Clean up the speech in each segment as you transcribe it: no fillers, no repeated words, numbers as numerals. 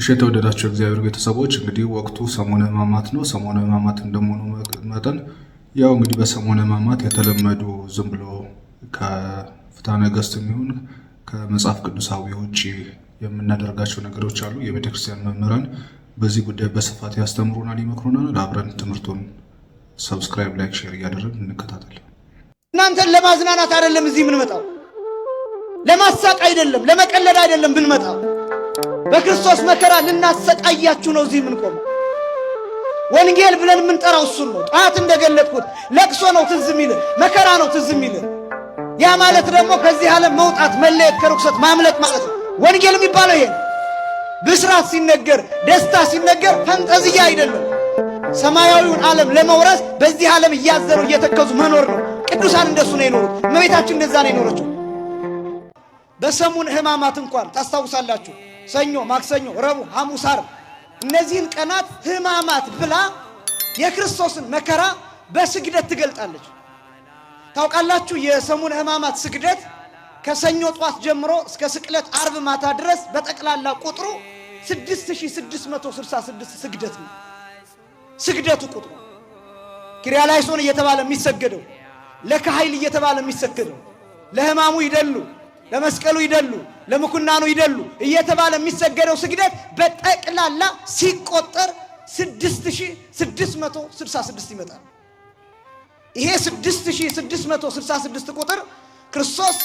የተወደዳችሁ እግዚአብሔር ቤተሰቦች እንግዲህ ወቅቱ ሰሞነ ሕማማት ነው። ሰሞነ ሕማማት እንደመሆኑ መጠን ያው እንግዲህ በሰሞነ ሕማማት የተለመዱ ዝም ብሎ ከፍትሐ ነገሥት የሚሆን ከመጽሐፍ ቅዱሳዊ ውጪ የምናደርጋቸው ነገሮች አሉ። የቤተክርስቲያን መምህራን በዚህ ጉዳይ በስፋት ያስተምሩናል፣ ይመክሩናል። አብረን ትምህርቱን ሰብስክራይብ፣ ላይክ፣ ሼር እያደረግን እንከታተል። እናንተን ለማዝናናት አይደለም እዚህ የምንመጣው፣ ለማሳቅ አይደለም፣ ለመቀለድ አይደለም ብንመጣው፣ በክርስቶስ መከራ ልናሰቃያችሁ ነው እዚህ የምንቆመው። ወንጌል ብለን የምንጠራው እሱን ነው። ጣት እንደገለጥኩት ለቅሶ ነው ትዝ የሚል፣ መከራ ነው ትዝ የሚል። ያ ማለት ደግሞ ከዚህ ዓለም መውጣት፣ መለየት፣ ከርኩሰት ማምለጥ ማለት ነው። ወንጌል የሚባለው ይሄ ብስራት ሲነገር፣ ደስታ ሲነገር ፈንጠዝያ አይደለም። ሰማያዊውን ዓለም ለመውረስ በዚህ ዓለም እያዘሩ እየተከዙ መኖር ነው። ቅዱሳን እንደሱ ነው የኖሩት። እመቤታችን እንደዛ ነው የኖረችው። በሰሙነ ሕማማት እንኳን ታስታውሳላችሁ፣ ሰኞ፣ ማክሰኞ፣ ረቡዕ፣ ሐሙስ፣ ዓርብ እነዚህን ቀናት ሕማማት ብላ የክርስቶስን መከራ በስግደት ትገልጣለች። ታውቃላችሁ የሰሙነ ሕማማት ስግደት ከሰኞ ጧት ጀምሮ እስከ ስቅለት ዓርብ ማታ ድረስ በጠቅላላ ቁጥሩ 6666 ስግደት ነው። ስግደቱ ቁጥሩ ኪርያላይሶን እየተባለ የሚሰገደው፣ ለካህይል እየተባለ የሚሰገደው፣ ለሕማሙ ይደሉ፣ ለመስቀሉ ይደሉ፣ ለምኩናኑ ይደሉ እየተባለ የሚሰገደው ስግደት በጠቅላላ ሲቆጠር 6666 ይመጣል። ይሄ 6666 ቁጥር ክርስቶስ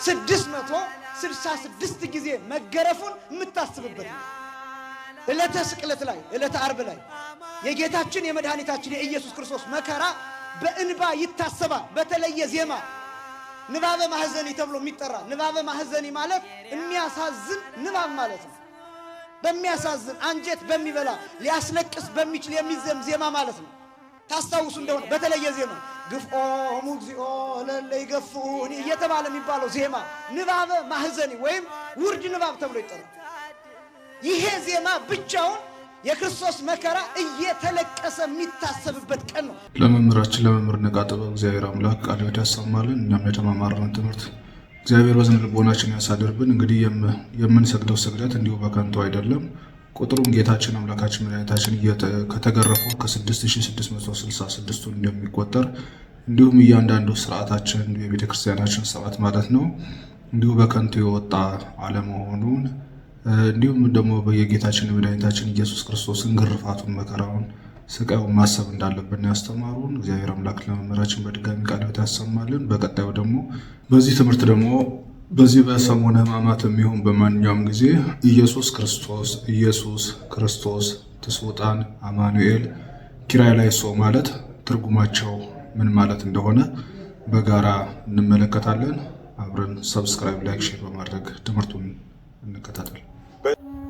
6666 ጊዜ መገረፉን የምታስብበት ነው። ዕለተ ስቅለት ላይ፣ ዕለተ ዓርብ ላይ የጌታችን የመድኃኒታችን የኢየሱስ ክርስቶስ መከራ በእንባ ይታሰባል። በተለየ ዜማ ንባበ ማህዘኒ ተብሎ የሚጠራ። ንባበ ማህዘኒ ማለት የሚያሳዝን ንባብ ማለት ነው። በሚያሳዝን አንጀት በሚበላ ሊያስለቅስ በሚችል የሚዘም ዜማ ማለት ነው። ታስታውሱ እንደሆነ በተለየ ዜማ ግፍኦሙ እግዚኦ ለእለ ይገፍኡኒ እየተባለ የሚባለው ዜማ ንባበ ማህዘኒ ወይም ውርድ ንባብ ተብሎ ይጠራል። ይሄ ዜማ ብቻውን የክርስቶስ መከራ እየተለቀሰ የሚታሰብበት ቀን ነው። ለመምህራችን ለመምህር ነቃጥበብ እግዚአብሔር አምላክ ቃል ሕይወት ያሰማልን። እኛም የተማማርነውን ትምህርት እግዚአብሔር በዝነ ልቦናችን ያሳድርብን። እንግዲህ የምንሰግደው ስግደት እንዲሁ በከንቱ አይደለም። ቁጥሩም ጌታችን አምላካችን መድኃኒታችን ከተገረፈው ከ6666 እንደሚቆጠር እንዲሁም እያንዳንዱ ስርዓታችን የቤተክርስቲያናችን ስርዓት ማለት ነው እንዲሁ በከንቱ የወጣ አለመሆኑን እንዲሁም ደግሞ በየጌታችን የመድኃኒታችን ኢየሱስ ክርስቶስን ግርፋቱን፣ መከራውን፣ ስቃዩን ማሰብ እንዳለብን ያስተማሩን እግዚአብሔር አምላክ ለመምህራችን በድጋሚ ቃል ሕይወት ያሰማልን። በቀጣዩ ደግሞ በዚህ ትምህርት ደግሞ በዚህ በሰሙነ ሕማማት የሚሆን በማንኛውም ጊዜ ኢየሱስ ክርስቶስ ትስውጣን አማኑኤል ኪርያላይሶ ማለት ትርጉማቸው ምን ማለት እንደሆነ በጋራ እንመለከታለን። አብረን ሰብስክራይብ፣ ላይክ፣ ሼር በማድረግ ትምህርቱን እንከታተል።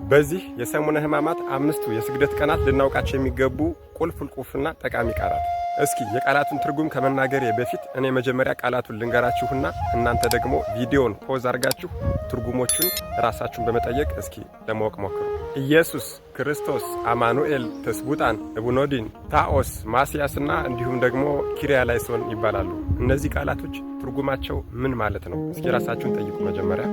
በዚህ የሰሙነ ሕማማት አምስቱ የስግደት ቀናት ልናውቃቸው የሚገቡ ቁልፍና ጠቃሚ ቃላት። እስኪ የቃላቱን ትርጉም ከመናገሬ በፊት እኔ መጀመሪያ ቃላቱን ልንገራችሁና እናንተ ደግሞ ቪዲዮውን ፖዝ አድርጋችሁ ትርጉሞቹን ራሳችሁን በመጠየቅ እስኪ ለማወቅ ሞክሩ። ኢየሱስ ክርስቶስ አማኑኤል ተስቡጣን እቡኖዲን ታኦስ ማስያስና እንዲሁም ደግሞ ኪርያላይሶን ይባላሉ። እነዚህ ቃላቶች ትርጉማቸው ምን ማለት ነው? እስኪ ራሳችሁን ጠይቁ መጀመሪያ።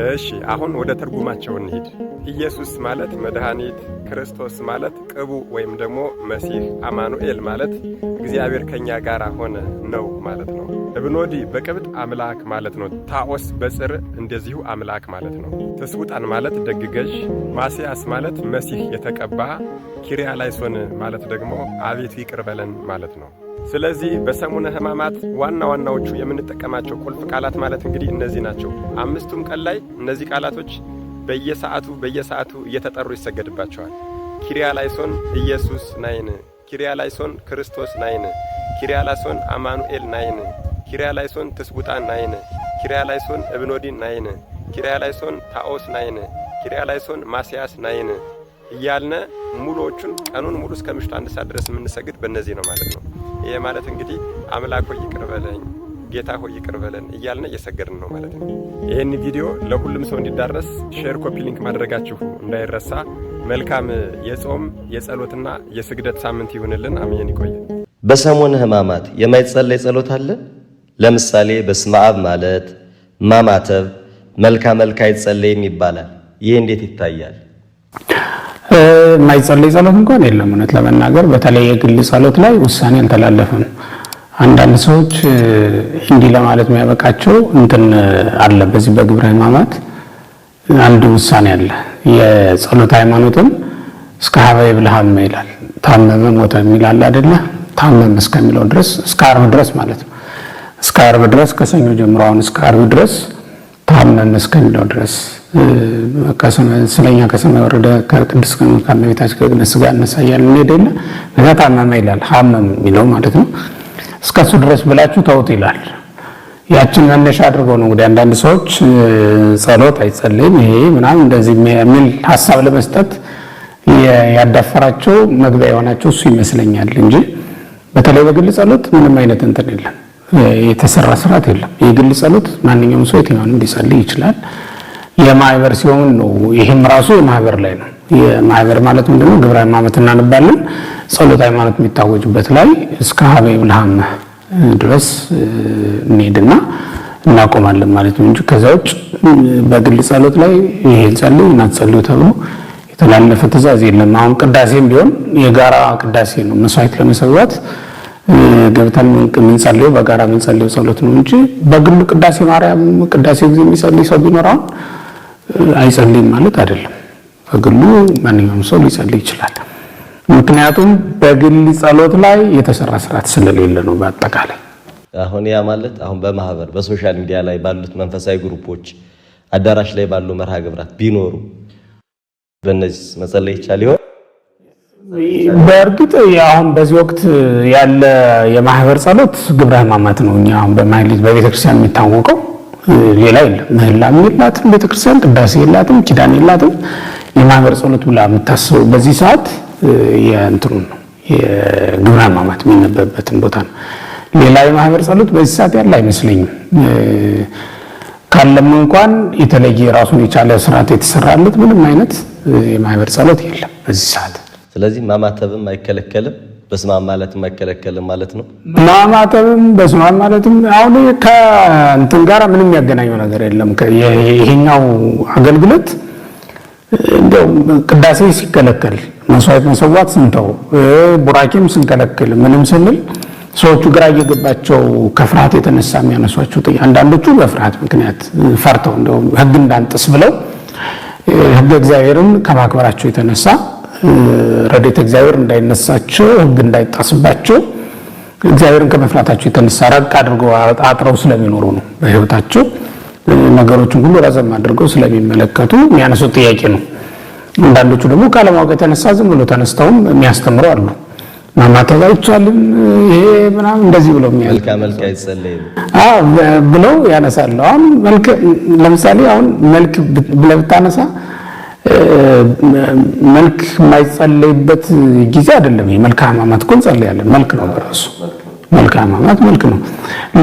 እሺ አሁን ወደ ትርጉማቸው እንሂድ። ኢየሱስ ማለት መድኃኒት፣ ክርስቶስ ማለት ቅቡ ወይም ደግሞ መሲህ፣ አማኑኤል ማለት እግዚአብሔር ከኛ ጋር ሆነ ነው ማለት ነው። እብኖዲ በቅብጥ አምላክ ማለት ነው። ታኦስ በጽር እንደዚሁ አምላክ ማለት ነው። ተስውጣን ማለት ደግ ገዥ፣ ማስያስ ማለት መሲህ የተቀባ፣ ኪርያላይሶን ማለት ደግሞ አቤቱ ይቅር በለን ማለት ነው። ስለዚህ በሰሙነ ሕማማት ዋና ዋናዎቹ የምንጠቀማቸው ቁልፍ ቃላት ማለት እንግዲህ እነዚህ ናቸው። አምስቱም ቀን ላይ እነዚህ ቃላቶች በየሰዓቱ እየተጠሩ ይሰገድባቸዋል። ኪርያላይሶን ኢየሱስ ናይን፣ ኪርያላይሶን ክርስቶስ ናይን፣ ኪርያላይሶን አማኑኤል ናይን፣ ኪርያላይሶን ትስቡጣን ናይን፣ ኪርያላይሶን እብኖዲን ናይን፣ ኪርያላይሶን ታኦስ ናይን፣ ኪርያላይሶን ማስያስ ናይን እያልነ ሙሉዎቹን ቀኑን ሙሉ እስከ ምሽቱ 1 ሰዓት ድረስ የምንሰግድ በእነዚህ ነው ማለት ነው። ይሄ ማለት እንግዲህ አምላክ ሆይ ይቅር በለኝ፣ ጌታ ሆይ ይቅር በለን እያልን እየሰገድን ነው ማለት ነው። ይህን ቪዲዮ ለሁሉም ሰው እንዲዳረስ ሼር፣ ኮፒ ሊንክ ማድረጋችሁ እንዳይረሳ። መልካም የጾም የጸሎትና የስግደት ሳምንት ይሁንልን። አሜን። ይቆየ። በሰሙነ ሕማማት የማይጸለይ ጸሎት አለ። ለምሳሌ በስመ አብ ማለት ማማተብ መልካ ይጸለይም ይባላል። ይህ እንዴት ይታያል? የማይጸለይ ጸሎት እንኳን የለም። እውነት ለመናገር በተለይ የግል ጸሎት ላይ ውሳኔ አልተላለፈም። አንዳንድ ሰዎች እንዲህ ለማለት የሚያበቃቸው እንትን አለ። በዚህ በግብረ ሕማማት አንድ ውሳኔ አለ። የጸሎት ሃይማኖትም እስከ ሀበይ ብልሃም ይላል። ታመመ ሞተ የሚል አለ አይደለ? ታመመ እስከሚለው ድረስ እስከ ዓርብ ድረስ ማለት ነው። እስከ ዓርብ ድረስ ከሰኞ ጀምሮ አሁን እስከ ዓርብ ድረስ ታመመ እስከሚለው ድረስ ስለኛ ከሰማይ ወረደ ከቅድስት ከእመቤታችን ከቅድስት ሥጋ እነሳያለን እንሄደለ በዛ ታመመ ይላል። ሀመም የሚለው ማለት ነው። እስከሱ ድረስ ብላችሁ ተውት ይላል። ያችን መነሻ አድርገው ነው እንግዲህ አንዳንድ ሰዎች ጸሎት አይጸልይም ይሄ ምናምን እንደዚህ የሚል ሐሳብ ለመስጠት ያዳፈራቸው መግቢያ የሆናቸው እሱ ይመስለኛል እንጂ በተለይ በግል ጸሎት ምንም አይነት እንትን የለም፣ የተሰራ ስርዓት የለም። የግል ጸሎት ማንኛውም ሰው የትኛውንም ሊጸልይ ይችላል። የማህበር ሲሆን ነው። ይሄም ራሱ የማህበር ላይ ነው። የማህበር ማለት ምንድነው? ግብረ ሕማማት እናነባለን። ጸሎት ሃይማኖት የሚታወጅበት ላይ እስከ ሀበይ ብልሃም ድረስ እንሄድና እናቆማለን ማለት ነው እንጂ ከዛ ውጭ በግል ጸሎት ላይ ይሄን ጸልዩ እና ጸልዩ ተብሎ የተላለፈ ትእዛዝ የለም። አሁን ቅዳሴም ቢሆን የጋራ ቅዳሴ ነው። መስዋዕት ለመሰዋት ገብተን የምንጸልየው በጋራ የምንጸልየው ጸሎት ነው እንጂ በግሉ ቅዳሴ ማርያም ቅዳሴ ጊዜ የሚጸልይ ሰው ቢኖር አይጸልይም ማለት አይደለም። በግሉ ማንኛውም ሰው ሊጸልይ ይችላል። ምክንያቱም በግል ጸሎት ላይ የተሰራ ስርዓት ስለሌለ ነው። በአጠቃላይ አሁን ያ ማለት አሁን በማህበር በሶሻል ሚዲያ ላይ ባሉት መንፈሳዊ ግሩፖች አዳራሽ ላይ ባሉ መርሃ ግብራት ቢኖሩ በእነዚህ መጸለይ ይቻል ይሆን? በእርግጥ አሁን በዚህ ወቅት ያለ የማህበር ጸሎት ግብረ ሕማማት ነው። እኛ አሁን በማህሌት በቤተክርስቲያን የሚታወቀው ሌላ የለም። ምህላም የላትም ቤተክርስቲያን፣ ቅዳሴ የላትም፣ ኪዳን የላትም። የማህበር ጸሎት ብላ የምታስበው በዚህ ሰዓት የእንትኑ ነው የግብረ ሕማማት የሚነበብበትን ቦታ ነው። ሌላ የማህበር ጸሎት በዚህ ሰዓት ያለ አይመስለኝም። ካለም እንኳን የተለየ ራሱን የቻለ ስርዓት የተሰራለት ምንም አይነት የማህበር ጸሎት የለም በዚህ ሰዓት። ስለዚህ ማማተብም አይከለከልም፣ በስማም ማለትም አይከለከልም ማለት ነው። ማማተብም በስማም ማለትም አሁን ከእንትን ጋር ምንም የሚያገናኘው ነገር የለም። ይሄኛው አገልግሎት እንደው ቅዳሴ ሲከለከል መስዋዕት መሰዋት ስንተው ቡራኬም ስንከለክል ምንም ስንል ሰዎቹ ግራ እየገባቸው ከፍርሃት የተነሳ የሚያነሷቸው አንዳንዶቹ በፍርሃት ምክንያት ፈርተው እንደው ሕግ እንዳንጥስ ብለው ሕግ እግዚአብሔርን ከማክበራቸው የተነሳ ረድኤተ እግዚአብሔር እንዳይነሳቸው ሕግ እንዳይጣስባቸው እግዚአብሔርን ከመፍራታቸው የተነሳ ረቅ አድርገው አጥረው ስለሚኖሩ ነው። በሕይወታቸው ነገሮችን ሁሉ ረዘም አድርገው ስለሚመለከቱ የሚያነሱት ጥያቄ ነው። አንዳንዶቹ ደግሞ ካለማወቅ የተነሳ ዝም ብሎ ተነስተውም የሚያስተምሩ አሉ። ማማተብ አይቻልም ይሄ ምናምን እንደዚህ ብለው መልክ አይጸለይም ብለው ያነሳሉ። አሁን መልክ ለምሳሌ አሁን መልክ ብለህ ብታነሳ መልክ የማይጸለይበት ጊዜ አይደለም። የመልክ ሕማማት እኮ እንጸልያለን። መልክ ነው በራሱ መልክ ሕማማት መልክ ነው።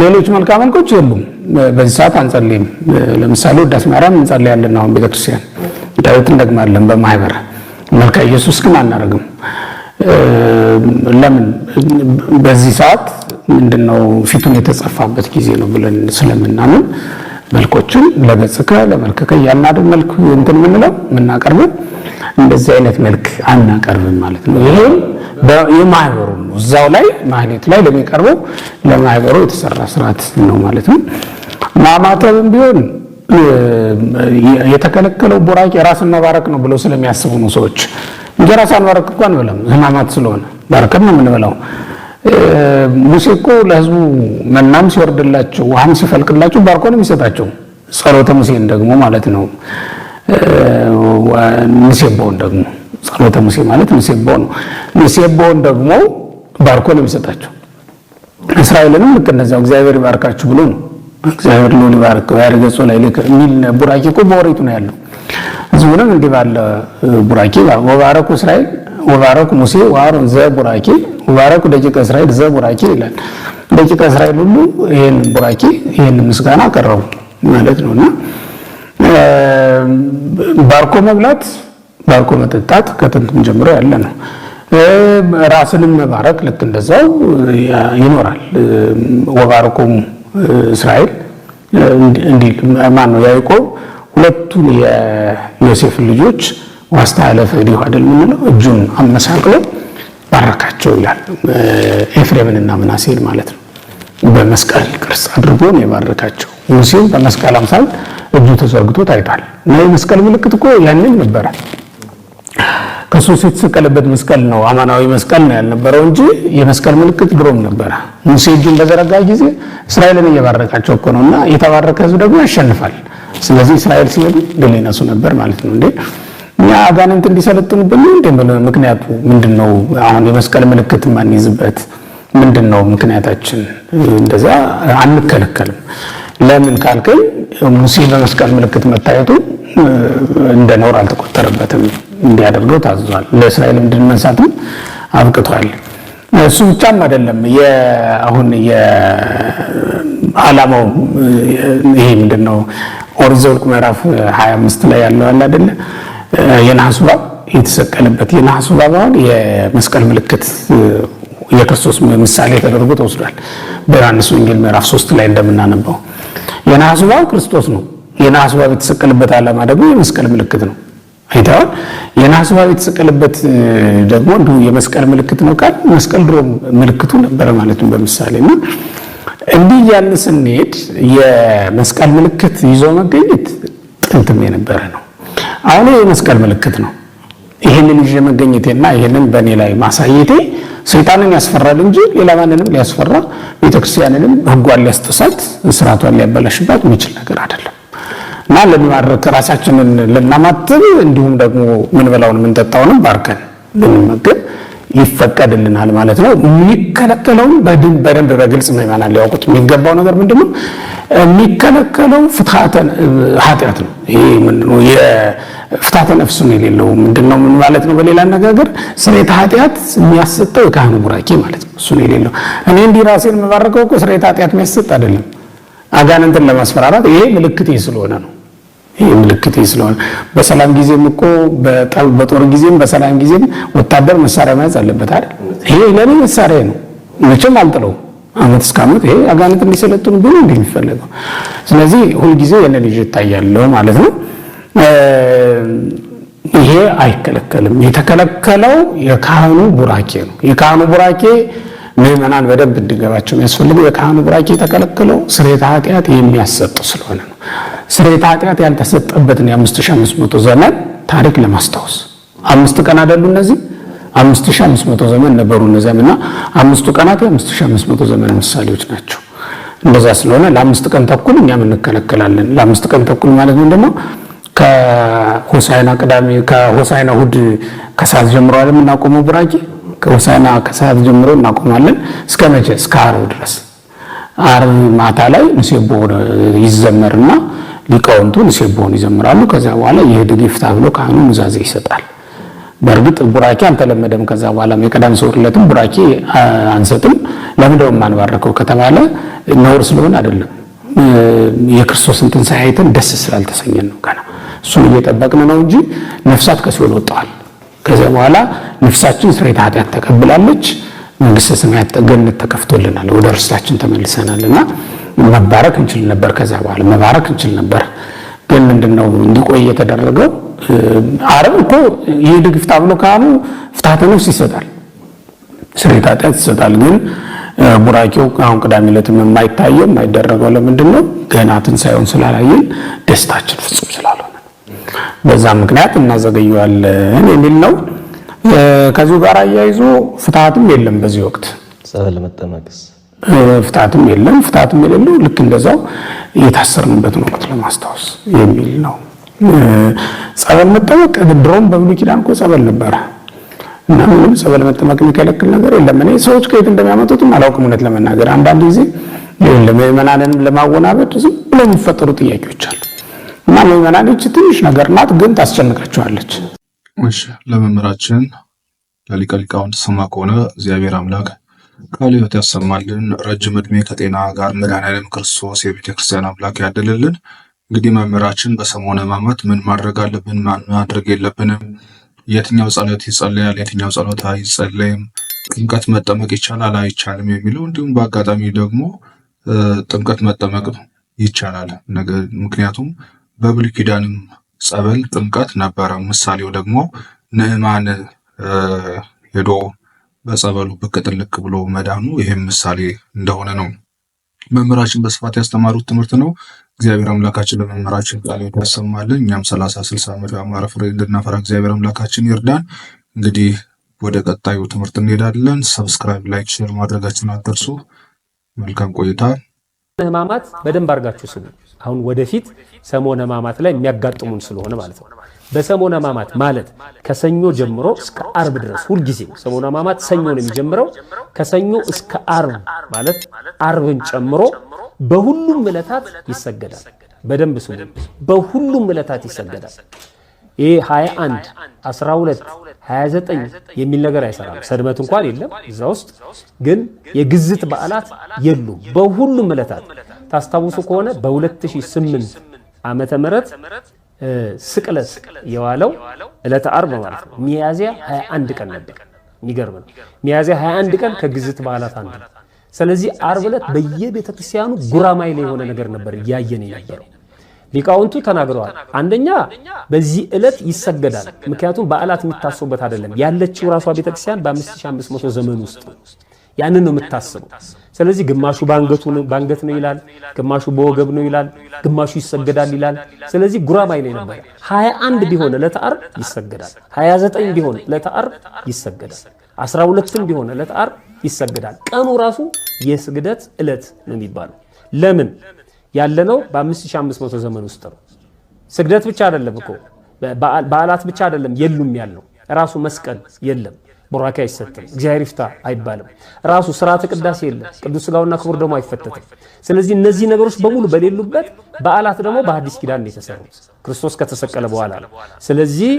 ሌሎች መልክ መልኮች የሉም። በዚህ ሰዓት አንጸልይም። ለምሳሌ ውዳሴ ማርያም እንጸልያለን። አሁን ቤተክርስቲያን ዳዊት እንደግማለን በማህበር መልካ ኢየሱስ ግን አናደርግም። ለምን? በዚህ ሰዓት ምንድነው ፊቱን የተጸፋበት ጊዜ ነው ብለን ስለምናምን መልኮችን ለገጽከ ለመልከከ ያናደም መልክ እንትን ምንለው ምናቀርበው እንደዚህ አይነት መልክ አናቀርብም ማለት ነው። ይሄ የማህበሩ ነው። እዛው ላይ ማህሌት ላይ ለሚቀርበው ለማህበሩ የተሰራ ስርዓት ነው ማለት ነው። ማማተብም ቢሆን የተከለከለው ቡራኬ ራስን መባረክ ነው ብለው ስለሚያስቡ ነው ሰዎች። እንጀራ ሳንባረክ እንኳን በለም ሕማማት ስለሆነ ባርከን ነው የምንበላው። ሙሴ እኮ ለሕዝቡ መናም ሲወርድላቸው ውሃም ሲፈልቅላቸው ባርኮ ነው የሚሰጣቸው። ጸሎተ ሙሴን ደግሞ ማለት ነው ንሴቦን ደግሞ ጸሎተ ሙሴ ማለት ንሴቦ ነው። ንሴቦን ደግሞ ባርኮ ነው የሚሰጣቸው። እስራኤልንም ልክ እንደዚያው እግዚአብሔር ይባርካችሁ ብሎ ነው እግዚአብሔር ነው ሊባርከው ያርገጾ ላይ ለሚል ቡራኬ እኮ በወሬቱ ነው ያለው። ሕዝቡንም እንዲህ ባለ ቡራኬ ወባረኩ እስራኤል ወባረኩ ሙሴ ወአሮን ዘቡራኬ ወባረኩ ደቂቀ እስራኤል ዘቡራኬ ይላል። ደቂቀ እስራኤል ሁሉ ይሄን ቡራኬ ይሄን ምስጋና አቀረቡ ማለት ነውና ባርኮ መብላት ባርኮ መጠጣት ከጥንትም ጀምሮ ያለ ነው። ራስንም መባረክ ልክ እንደዛው ይኖራል። ወባረኩም እስራኤል እንዲል ማን ነው ያዕቆብ ሁለቱን የዮሴፍ ልጆች ዋስተላለፈ እዲሁ አይደል የምንለው? እጁን አመሳቅሎ ባረካቸው ይላል። ኤፍሬምንና ምናሴን ማለት ነው። በመስቀል ቅርጽ አድርጎ ነው የባረካቸው። ሙሴም በመስቀል አምሳል እጁ ተዘርግቶ ታይቷል። እና የመስቀል ምልክት እኮ ያንን ነበረ። ክርስቶስ የተሰቀለበት መስቀል ነው፣ አማናዊ መስቀል ነው ያልነበረው እንጂ የመስቀል ምልክት ድሮም ነበረ። ሙሴ እጁን በዘረጋ ጊዜ እስራኤልን እየባረካቸው እኮ ነው። እና የተባረከ ሕዝብ ደግሞ ያሸንፋል። ስለዚህ እስራኤል ሲሄዱ ድል ይነሱ ነበር ማለት ነው። እንዴ እኛ አጋንንት እንዲሰለጥኑብን እንዴ? ምክንያቱ ምንድነው? አሁን የመስቀል ምልክት ማንይዝበት ምንድነው ምክንያታችን? እንደዛ አንከለከልም። ለምን ካልከኝ ሙሴ በመስቀል ምልክት መታየቱ እንደ ነውር አልተቆጠረበትም፣ እንዲያደርገው ታዟል። ለእስራኤልም ድል መንሳትም አብቅቷል። እሱ ብቻም አይደለም። አሁን የዓላማው ይሄ ምንድነው? ኦሪት ዘኍልቍ ምዕራፍ 25 ላይ ያለው አለ አይደለ? የነሐሱ እባብ የተሰቀለበት የነሐሱ እባብ አሁን የመስቀል ምልክት የክርስቶስ ምሳሌ ተደርጎ ተወስዷል። በዮሐንስ ወንጌል ምዕራፍ 3 ላይ እንደምናነበው የነሐሱ እባብ ክርስቶስ ነው። የነሐሱ እባብ የተሰቀለበት ዓላማ ደግሞ የመስቀል ምልክት ነው። አይተዋል። የነሐሱ እባብ የተሰቀለበት ደግሞ እንዲሁ የመስቀል ምልክት ነው ካል መስቀል ድሮ ምልክቱ ነበረ ማለት ነው በምሳሌ እና እንዲህ ያልን ስንሄድ የመስቀል ምልክት ይዞ መገኘት ጥንትም የነበረ ነው። አሁን የመስቀል ምልክት ነው። ይሄንን ይዤ መገኘቴና ይሄንን በእኔ ላይ ማሳየቴ ሰይጣንን ያስፈራል እንጂ ሌላ ማንንም ሊያስፈራ ቤተክርስቲያንንም ሕጓን ሊያስጥሳት ስርዓቷን ሊያበላሽባት የሚችል ነገር አይደለም እና ልንማርክ ራሳችንን ልናማትብ እንዲሁም ደግሞ ምን በላውን ምን ጠጣውንም ባርከን ልንመገብ ይፈቀድልናል ማለት ነው። የሚከለከለውን በደንብ በግልጽ ምዕመናን ሊያውቁት የሚገባው ነገር ምንድነው? የሚከለከለው ፍትሐተ ኃጢአት ነው። ይሄ ምንድነው? የፍትሐተ ነፍስ ነው የሌለው ምንድነው? ምን ማለት ነው? በሌላ አነጋገር ስርየተ ኃጢአት የሚያሰጠው የካህኑ ቡራኬ ማለት ነው። እሱ ነው የሌለው። እኔ እንዲህ ራሴን የምባረከው እኮ ስርየተ ኃጢአት የሚያሰጥ አይደለም፣ አጋንንትን ለማስፈራራት ይሄ ምልክቴ ስለሆነ ነው። ይሄ ምልክቴ ስለሆነ በሰላም ጊዜም እኮ በጦር ጊዜም በሰላም ጊዜም ወታደር መሳሪያ መያዝ አለበት አይደል? ይሄ ለኔ መሳሪያ ነው፣ መቼም አልጥለው ዓመት እስከ ዓመት ይሄ አጋንንት እንዲሰለጥኑ ብሎ እንደሚፈልገው። ስለዚህ ሁልጊዜ የነን ይዤ እታያለሁ ማለት ነው። ይሄ አይከለከልም። የተከለከለው የካህኑ ቡራኬ ነው። የካህኑ ቡራኬ ምዕመናን በደንብ እንዲገባቸው የሚያስፈልገው የካህኑ ቡራኬ የተከለከለው ስርየተ ኃጢአት የሚያሰጥ ስለሆነ ነው። ስርየተ ኃጢአት ያልተሰጠበትን የ5500 ዘመን ታሪክ ለማስታወስ 5 ቀን አይደሉ እነዚህ 5500 ዘመን ነበሩ እነዚያና 5ቱ ቀናት የ5500 ዘመን ምሳሌዎች ናቸው። እንደዛ ስለሆነ ለ5 ቀን ተኩል እኛም እንከለከላለን። ለ5 ቀን ተኩል ማለት ምንድነው? ከሆሳዕና ቅዳሜ ከሆሳዕና እሑድ ከሰዓት ጀምሮ አይደል የምናቆመው ቡራኬ? ከሆሳዕና ከሰዓት ጀምሮ እናቆማለን እስከ መቼ? እስከ ዓርብ ድረስ። ዓርብ ማታ ላይ ንሴብሖ ይዘመርና ሊቃውንቱ ንሴብሖን ይዘምራሉ። ከዛ በኋላ ይህድግ ይፍታ ብሎ ካህኑ ኑዛዜ ይሰጣል። በእርግጥ ቡራኬ አልተለመደም። ከዛ በኋላ የቀዳም ሰው ዕለትም ቡራኬ አንሰጥም። ለምንድነው የማንባረከው ከተባለ ነውር ስለሆነ አይደለም፣ የክርስቶስን ትንሣኤ አይተን ደስ ስላልተሰኘን ነው። ገና እሱን እየጠበቅን ነው እንጂ ነፍሳት ከሲኦል ወጥተዋል። ከዛ በኋላ ነፍሳችን ስርየተ ኃጢአት ተቀብላለች። መንግስተ ሰማያት ገነት ተከፍቶልናል። ወደ ርስታችን ተመልሰናልና መባረክ እንችል ነበር። ከዛ በኋላ መባረክ እንችል ነበር። ግን ምንድነው እንዲቆይ የተደረገው? ዓርብ እኮ ይህድግ ይፍታ ብሎ ካህኑ ፍትሐተ ነፍስ ይሰጣል፣ ስርየተ ኃጢአት ይሰጣል። ግን ቡራኬው አሁን ቅዳሜ ዕለትም የማይታየው የማይደረገው ለምንድነው? ገና ትንሣኤውን ስላላየን ደስታችን ፍጹም ስላልሆነ በዛ ምክንያት እናዘገየዋለን የሚል ነው። ከዚሁ ጋር አያይዞ ፍትሐትም የለም በዚህ ወቅት ጸበል መጠመቅስ ፍትሐትም የለም። ፍትሐትም የሌለው ልክ እንደዛው የታሰርንበትን ወቅት ለማስታወስ የሚል ነው። ጸበል መጠመቅ ድሮም በብሉይ ኪዳን እኮ ጸበል ነበረ እና ምንም ጸበል መጠመቅ የሚከለክል ነገር የለም። እኔ ሰዎች ከየት እንደሚያመጡትም አላውቅም እውነት ለመናገር። አንዳንድ ጊዜ ምዕመናንንም ለማወናበድ ዝም ብለው የሚፈጠሩ ጥያቄዎች አሉ እና ምዕመናኖች ትንሽ ነገር ናት፣ ግን ታስጨንቃቸዋለች። እሺ ለመምህራችን ለሊቀ ሊቃውንት ሰማ ከሆነ እግዚአብሔር አምላክ ቃለ ሕይወት ያሰማልን፣ ረጅም ዕድሜ ከጤና ጋር መድኃኔዓለም ክርስቶስ የቤተ ክርስቲያን አምላክ ያደልልን። እንግዲህ መምህራችን በሰሞነ ሕማማት ምን ማድረግ አለብን፣ ማድረግ የለብንም፣ የትኛው ጸሎት ይጸለያል፣ የትኛው ጸሎት አይጸለይም፣ ጥምቀት መጠመቅ ይቻላል አይቻልም የሚለው እንዲሁም በአጋጣሚ ደግሞ ጥምቀት መጠመቅ ይቻላል። ምክንያቱም በብሉይ ኪዳንም ጸበል፣ ጥምቀት ነበረ። ምሳሌው ደግሞ ንዕማን ሄዶ በጸበሉ ብቅ ጥልቅ ብሎ መዳኑ ይህም ምሳሌ እንደሆነ ነው መምህራችን በስፋት ያስተማሩት ትምህርት ነው። እግዚአብሔር አምላካችን ለመምህራችን ቃል ያሰማልን። እኛም 30-60 ዓመት ያማረ ፍሬ እንድናፈራ እግዚአብሔር አምላካችን ይርዳን። እንግዲህ ወደ ቀጣዩ ትምህርት እንሄዳለን። ሰብስክራይብ፣ ላይክ፣ ሼር ማድረጋችሁን አትርሱ። መልካም ቆይታ። ሕማማት በደንብ አድርጋችሁ ስሙ። አሁን ወደፊት ሰሞነ ሕማማት ላይ የሚያጋጥሙን ስለሆነ ማለት ነው። በሰሞነ ሕማማት ማለት ከሰኞ ጀምሮ እስከ አርብ ድረስ ሁልጊዜ ሰሞነ ሕማማት ሰኞ ነው የሚጀምረው። ከሰኞ እስከ አርብ ማለት አርብን ጨምሮ በሁሉም ዕለታት ይሰገዳል። በደንብ ስሙ። በሁሉም ዕለታት ይሰገዳል። ይሄ 21 12 29 የሚል ነገር አይሰራም። ሰድመት እንኳን የለም እዛ ውስጥ። ግን የግዝት በዓላት የሉም በሁሉም ዕለታት። ታስታውሱ ከሆነ በ2008 ዓመተ ምህረት ስቅለት የዋለው ዕለተ ዓርብ ማለት ነው ሚያዝያ 21 ቀን ነበር። የሚገርም ነው። ሚያዝያ 21 ቀን ከግዝት በዓላት አንዱ ነው። ስለዚህ ዓርብ ዕለት በየቤተ ክርስቲያኑ ጉራማይሌ የሆነ ነገር ነበር እያየን የነበረው። ሊቃውንቱ ተናግረዋል። አንደኛ በዚህ ዕለት ይሰገዳል። ምክንያቱም በዓላት የሚታሰቡበት አይደለም። ያለችው ራሷ ቤተክርስቲያን በ5500 ዘመን ውስጥ ያንን ነው የምታስበው። ስለዚህ ግማሹ ባንገት ነው ይላል፣ ግማሹ በወገብ ነው ይላል፣ ግማሹ ይሰገዳል ይላል። ስለዚህ ጉራማይሌ ነበር። 21 ቢሆን ዕለተ ዓርብ ይሰገዳል፣ 29 ቢሆን ዕለተ ዓርብ ይሰገዳል፣ 12 ቢሆን ዕለተ ዓርብ ይሰገዳል። ቀኑ ራሱ የስግደት ዕለት ነው የሚባለው። ለምን ያለነው በ5500 ዘመን ውስጥ ነው። ስግደት ብቻ አይደለም እኮ በዓላት ብቻ አይደለም የሉም ያለው ራሱ መስቀል የለም፣ ቡራኬ አይሰጥም፣ እግዚአብሔር ይፍታ አይባልም፣ ራሱ ስርዓተ ቅዳሴ የለም፣ ቅዱስ ሥጋውና ክቡር ደሙ አይፈተትም። ስለዚህ እነዚህ ነገሮች በሙሉ በሌሉበት በዓላት ደግሞ በአዲስ ኪዳን ነው የተሰሩት ክርስቶስ ከተሰቀለ በኋላ ነው። ስለዚህ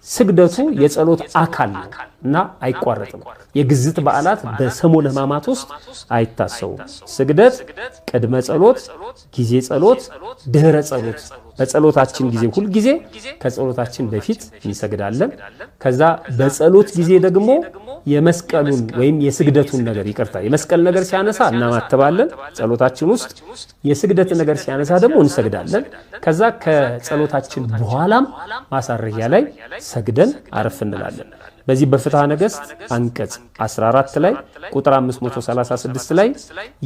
ስግደቱ የጸሎት አካል ነው እና አይቋረጥም። የግዝት በዓላት በሰሞነ ሕማማት ውስጥ አይታሰቡም። ስግደት ቅድመ ጸሎት፣ ጊዜ ጸሎት፣ ድህረ ጸሎት። በጸሎታችን ጊዜ ሁል ጊዜ ከጸሎታችን በፊት እንሰግዳለን። ከዛ በጸሎት ጊዜ ደግሞ የመስቀሉን ወይም የስግደቱን ነገር ይቅርታ፣ የመስቀል ነገር ሲያነሳ እናማተባለን ጸሎታችን ውስጥ፣ የስግደት ነገር ሲያነሳ ደግሞ እንሰግዳለን። ከዛ ከጸሎታችን በኋላም ማሳረጊያ ላይ ሰግደን አረፍ እንላለን። በዚህ በፍትሐ ነገሥት አንቀጽ 14 ላይ ቁጥር 536 ላይ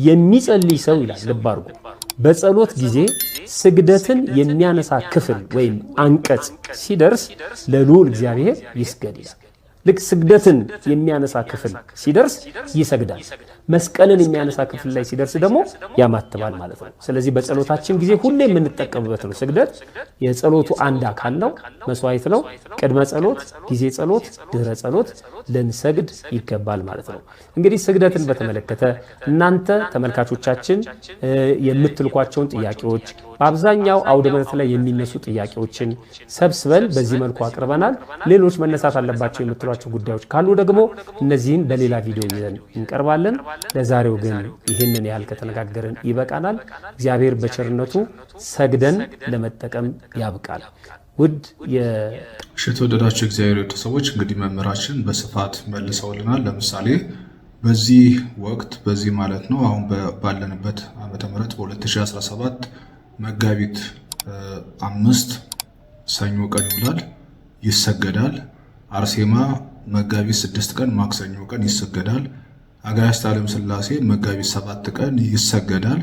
የሚጸልይ ሰው ይላል፣ ልብ አድርጉ፣ በጸሎት ጊዜ ስግደትን የሚያነሳ ክፍል ወይም አንቀጽ ሲደርስ ለልዑል እግዚአብሔር ይስገድ ይላል። ልክ ስግደትን የሚያነሳ ክፍል ሲደርስ ይሰግዳል። መስቀልን የሚያነሳ ክፍል ላይ ሲደርስ ደግሞ ያማትባል ማለት ነው። ስለዚህ በጸሎታችን ጊዜ ሁሌ የምንጠቀምበት ነው። ስግደት የጸሎቱ አንድ አካል ነው፣ መስዋዕት ነው። ቅድመ ጸሎት፣ ጊዜ ጸሎት፣ ድህረ ጸሎት ልንሰግድ ይገባል ማለት ነው። እንግዲህ ስግደትን በተመለከተ እናንተ ተመልካቾቻችን የምትልኳቸውን ጥያቄዎች በአብዛኛው አውደ ምሕረት ላይ የሚነሱ ጥያቄዎችን ሰብስበን በዚህ መልኩ አቅርበናል። ሌሎች መነሳት አለባቸው የምትሏቸው ጉዳዮች ካሉ ደግሞ እነዚህን በሌላ ቪዲዮ ይዘን እንቀርባለን። ለዛሬው ግን ይህንን ያህል ከተነጋገርን ይበቃናል። እግዚአብሔር በቸርነቱ ሰግደን ለመጠቀም ያብቃል። ውድ የተወደዳችሁ እግዚአብሔር ቤተሰቦች እንግዲህ መምህራችን በስፋት መልሰውልናል። ለምሳሌ በዚህ ወቅት በዚህ ማለት ነው አሁን ባለንበት ዓመተ ምህረት በ2017 መጋቢት 5 ሰኞ ቀን ይውላል፣ ይሰገዳል። አርሴማ መጋቢት 6 ቀን ማክሰኞ ቀን ይሰገዳል። አጋዕዝተ ዓለም ሥላሴ መጋቢት 7 ቀን ይሰገዳል።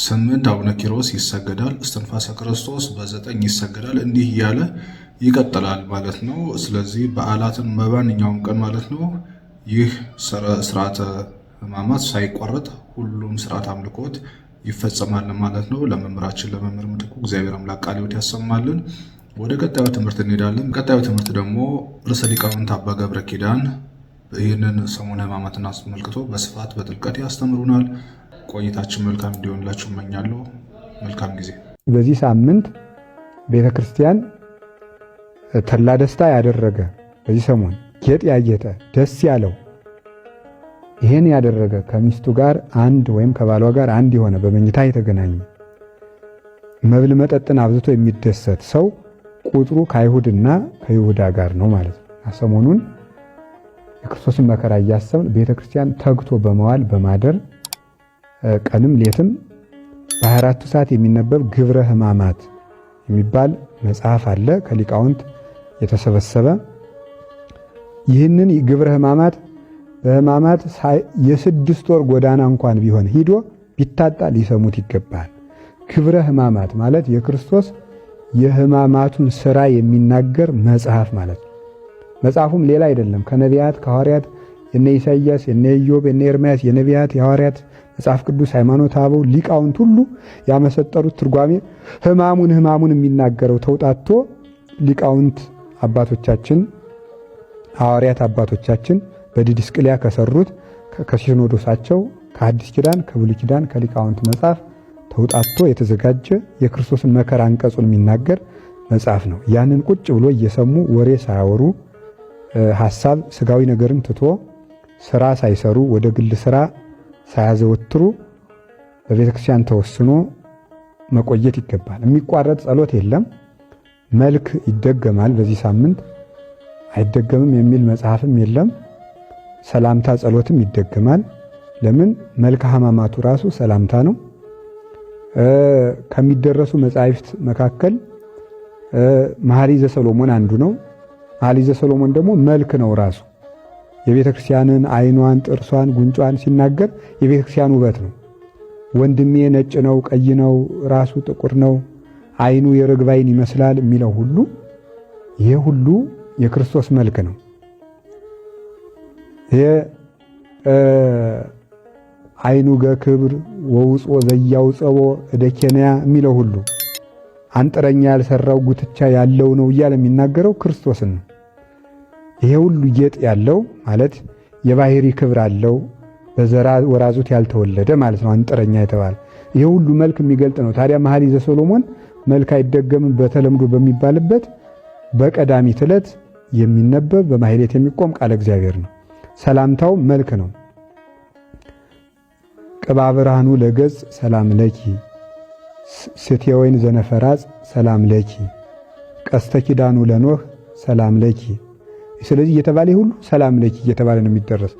8 አቡነ ኪሮስ ይሰገዳል። እስትንፋሰ ክርስቶስ በ9 ይሰገዳል። እንዲህ እያለ ይቀጥላል ማለት ነው። ስለዚህ በዓላትን በማንኛውም ቀን ማለት ነው ይህ ስርዓተ ሕማማት ሳይቋረጥ ሁሉም ስርዓት አምልኮት ይፈጸማል ማለት ነው። ለመምህራችን ለመምህር ምትኩ እግዚአብሔር አምላክ ቃለ ሕይወት ያሰማልን። ወደ ቀጣዩ ትምህርት እንሄዳለን። ቀጣዩ ትምህርት ደግሞ ርዕሰ ሊቃውንት አባ ገብረ ኪዳን ይህንን ሰሙነ ሕማማትን አስመልክቶ በስፋት በጥልቀት ያስተምሩናል። ቆይታችን መልካም እንዲሆንላችሁ እመኛለሁ። መልካም ጊዜ። በዚህ ሳምንት ቤተ ክርስቲያን ተላ ደስታ ያደረገ በዚህ ሰሞን ጌጥ ያጌጠ ደስ ያለው ይሄን ያደረገ ከሚስቱ ጋር አንድ ወይም ከባሏ ጋር አንድ የሆነ በመኝታ የተገናኘ መብል መጠጥን አብዝቶ የሚደሰት ሰው ቁጥሩ ከአይሁድና ከይሁዳ ጋር ነው ማለት ነው። ሰሞኑን የክርስቶስን መከራ እያሰብን ቤተ ክርስቲያን ተግቶ በመዋል በማደር ቀንም ሌትም በ24 ሰዓት የሚነበብ ግብረ ሕማማት የሚባል መጽሐፍ አለ ከሊቃውንት የተሰበሰበ። ይህንን ግብረ ሕማማት በሕማማት የ6 ወር ጎዳና እንኳን ቢሆን ሂዶ ቢታጣ ሊሰሙት ይገባል። ግብረ ሕማማት ማለት የክርስቶስ የሕማማቱን ሥራ የሚናገር መጽሐፍ ማለት ነው። መጽሐፉም ሌላ አይደለም። ከነቢያት ከሐዋርያት የነ ኢሳይያስ የነ ኢዮብ የነ ኤርምያስ የነቢያት የሐዋርያት መጽሐፍ ቅዱስ ሃይማኖተ አበው ሊቃውንት ሁሉ ያመሰጠሩት ትርጓሜ ሕማሙን የሚናገረው ተውጣቶ ሊቃውንት አባቶቻችን ሐዋርያት አባቶቻችን በዲድስቅልያ ከሰሩት ከሲኖዶሳቸው ከአዲስ ኪዳን ከብሉይ ኪዳን ከሊቃውንት መጽሐፍ ተውጣቶ የተዘጋጀ የክርስቶስን መከራ አንቀጹን የሚናገር መጽሐፍ ነው። ያንን ቁጭ ብሎ እየሰሙ ወሬ ሳያወሩ ሐሳብ ስጋዊ ነገርን ትቶ ስራ ሳይሰሩ ወደ ግል ስራ ሳያዘወትሩ በቤተ ክርስቲያን ተወስኖ መቆየት ይገባል። የሚቋረጥ ጸሎት የለም። መልክ ይደገማል። በዚህ ሳምንት አይደገምም የሚል መጽሐፍም የለም። ሰላምታ ጸሎትም ይደገማል። ለምን? መልክአ ሕማማቱ ራሱ ሰላምታ ነው። ከሚደረሱ መጻሕፍት መካከል መኃልየ ሰሎሞን አንዱ ነው። መኃልየ ሰሎሞን ደግሞ መልክ ነው ራሱ የቤተ ክርስቲያንን ዓይኗን፣ ጥርሷን፣ ጉንጯን ሲናገር የቤተ ክርስቲያን ውበት ነው። ወንድሜ ነጭ ነው፣ ቀይ ነው፣ ራሱ ጥቁር ነው፣ ዓይኑ የርግብ ዓይን ይመስላል የሚለው ሁሉ ይሄ ሁሉ የክርስቶስ መልክ ነው። ይሄ ዓይኑ ገክብር ወውጾ ዘያውፀቦ እደኬንያ የሚለው ሁሉ አንጥረኛ ያልሰራው ጉትቻ ያለው ነው እያለ የሚናገረው ክርስቶስን ነው። ይሄ ሁሉ ጌጥ ያለው ማለት የባህሪ ክብር አለው፣ በዘራ ወራዙት ያልተወለደ ማለት ነው አንጥረኛ የተባለ ይሄ ሁሉ መልክ የሚገልጥ ነው። ታዲያ መኃልየ ሰሎሞን መልክ አይደገምም በተለምዶ በሚባልበት በቀዳሚት ዕለት የሚነበብ በማህሌት የሚቆም ቃለ እግዚአብሔር ነው። ሰላምታው መልክ ነው። ቅባ ብርሃኑ ለገጽ ሰላም ለኪ፣ ስቴ ወይን ዘነፈራጽ ሰላም ለኪ፣ ቀስተ ኪዳኑ ለኖህ ሰላም ለኪ። ስለዚህ እየተባለ ሁሉ ሰላም ለኪ እየተባለ ነው የሚደረስ።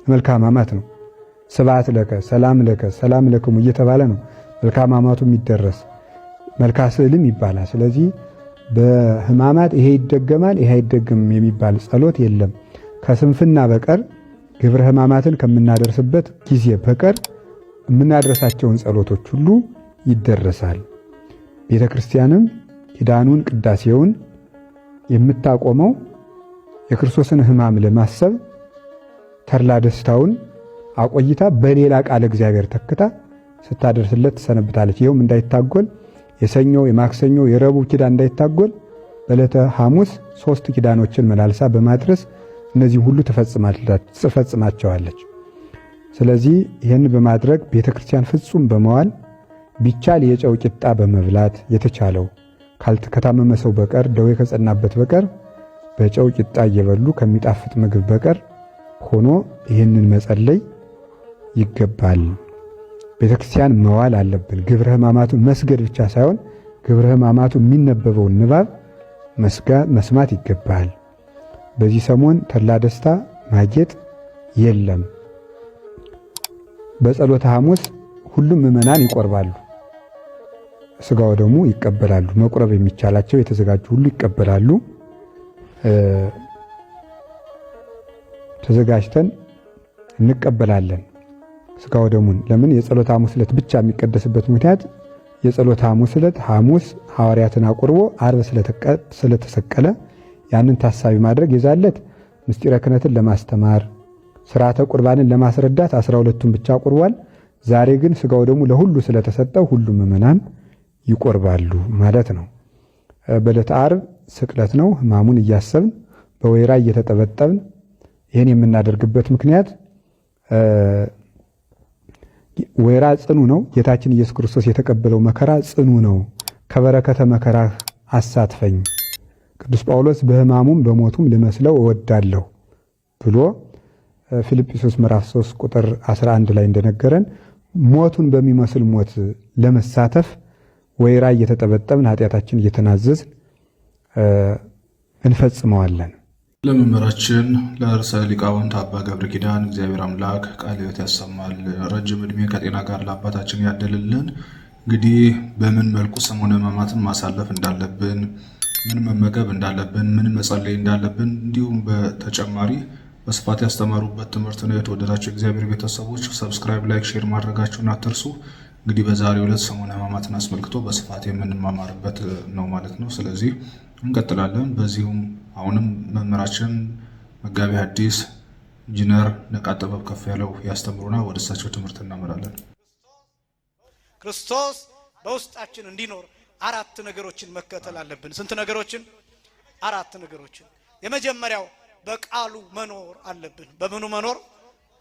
መልክአ ሕማማት ነው። ስብሐት ለከ፣ ሰላም ለከ፣ ሰላም ለክሙ እየተባለ ነው መልክአ ሕማማቱ የሚደረስ። መልክአ ስዕልም ይባላል። ስለዚህ በሕማማት ይሄ ይደገማል ይሄ አይደገምም የሚባል ጸሎት የለም። ከስንፍና በቀር ግብረ ሕማማትን ከምናደርስበት ጊዜ በቀር የምናደርሳቸውን ጸሎቶች ሁሉ ይደረሳል። ቤተ ክርስቲያንም ኪዳኑን ቅዳሴውን የምታቆመው የክርስቶስን ሕማም ለማሰብ ተድላ ደስታውን አቆይታ በሌላ ቃለ እግዚአብሔር ተክታ ስታደርስለት ትሰነብታለች። ይኸውም እንዳይታጎል የሰኞ የማክሰኞ የረቡዕ ኪዳን እንዳይታጎል በዕለተ ሐሙስ 3 ኪዳኖችን መላልሳ በማድረስ እነዚህ ሁሉ ትፈጽማቸዋለች። ስለዚህ ይህን በማድረግ ቤተ ክርስቲያን ፍጹም በመዋል ቢቻል የጨው ቂጣ በመብላት የተቻለው ከታመመ ሰው በቀር ደዌ ከጸናበት በቀር በጨው ቂጣ እየበሉ ከሚጣፍጥ ምግብ በቀር ሆኖ ይህንን መጸለይ ይገባል። ቤተ ክርስቲያን መዋል አለብን። ግብረ ሕማማቱ መስገድ ብቻ ሳይሆን ግብረ ሕማማቱ የሚነበበውን ንባብ መስማት ይገባል። በዚህ ሰሞን ተድላ ደስታ ማጌጥ የለም። በጸሎተ ሐሙስ ሁሉም ምዕመናን ይቆርባሉ፣ ሥጋው ደግሞ ይቀበላሉ። መቁረብ የሚቻላቸው የተዘጋጁ ሁሉ ይቀበላሉ። ተዘጋጅተን እንቀበላለን ሥጋው ደሙን። ለምን? የጸሎተ ሐሙስ ዕለት ብቻ የሚቀደስበት ምክንያት የጸሎተ ሐሙስ ዕለት ሐሙስ ሐዋርያትን አቁርቦ ዓርብ ስለተሰቀለ ያንን ታሳቢ ማድረግ የዛለት ምስጢረ ክህነትን ለማስተማር ሥርዓተ ቁርባንን ለማስረዳት 12ቱን ብቻ አቁርቧል። ዛሬ ግን ሥጋው ደሙ ለሁሉ ስለተሰጠው ሁሉም ምዕመናን ይቆርባሉ ማለት ነው። በዕለተ ዓርብ ስቅለት ነው። ሕማሙን እያሰብን በወይራ እየተጠበጠብን ይህን የምናደርግበት ምክንያት ወይራ ጽኑ ነው። ጌታችን ኢየሱስ ክርስቶስ የተቀበለው መከራ ጽኑ ነው። ከበረከተ መከራህ አሳትፈኝ፣ ቅዱስ ጳውሎስ በሕማሙም በሞቱም ልመስለው እወዳለሁ ብሎ ፊልጵስዩስ ምዕራፍ 3 ቁጥር 11 ላይ እንደነገረን ሞቱን በሚመስል ሞት ለመሳተፍ ወይራ እየተጠበጠብን ኃጢአታችን እየተናዘዝን እንፈጽመዋለን። ለመምህራችን ለርዕሰ ሊቃውንት አባ ገብረ ኪዳን እግዚአብሔር አምላክ ቃለ ሕይወት ያሰማል፣ ረጅም ዕድሜ ከጤና ጋር ለአባታችን ያደልልን። እንግዲህ በምን መልኩ ሰሙነ ሕማማትን ማሳለፍ እንዳለብን ምን መመገብ እንዳለብን፣ ምን መጸለይ እንዳለብን እንዲሁም በተጨማሪ በስፋት ያስተማሩበት ትምህርት ነው። የተወደዳችሁ እግዚአብሔር ቤተሰቦች ሰብስክራይብ፣ ላይክ፣ ሼር ማድረጋችሁን አትርሱ። እንግዲህ በዛሬው ዕለት ሰሙነ ሕማማትን አስመልክቶ በስፋት የምንማማርበት ነው ማለት ነው። ስለዚህ እንቀጥላለን። በዚሁም አሁንም መምህራችን መጋቢ ሐዲስ ኢንጂነር ነቃ ጥበብ ከፍ ያለው ያስተምሩና ወደ እሳቸው ትምህርት እናመራለን። ክርስቶስ በውስጣችን እንዲኖር 4 ነገሮችን መከተል አለብን። ስንት ነገሮችን? 4 ነገሮችን። የመጀመሪያው በቃሉ መኖር አለብን። በምኑ መኖር?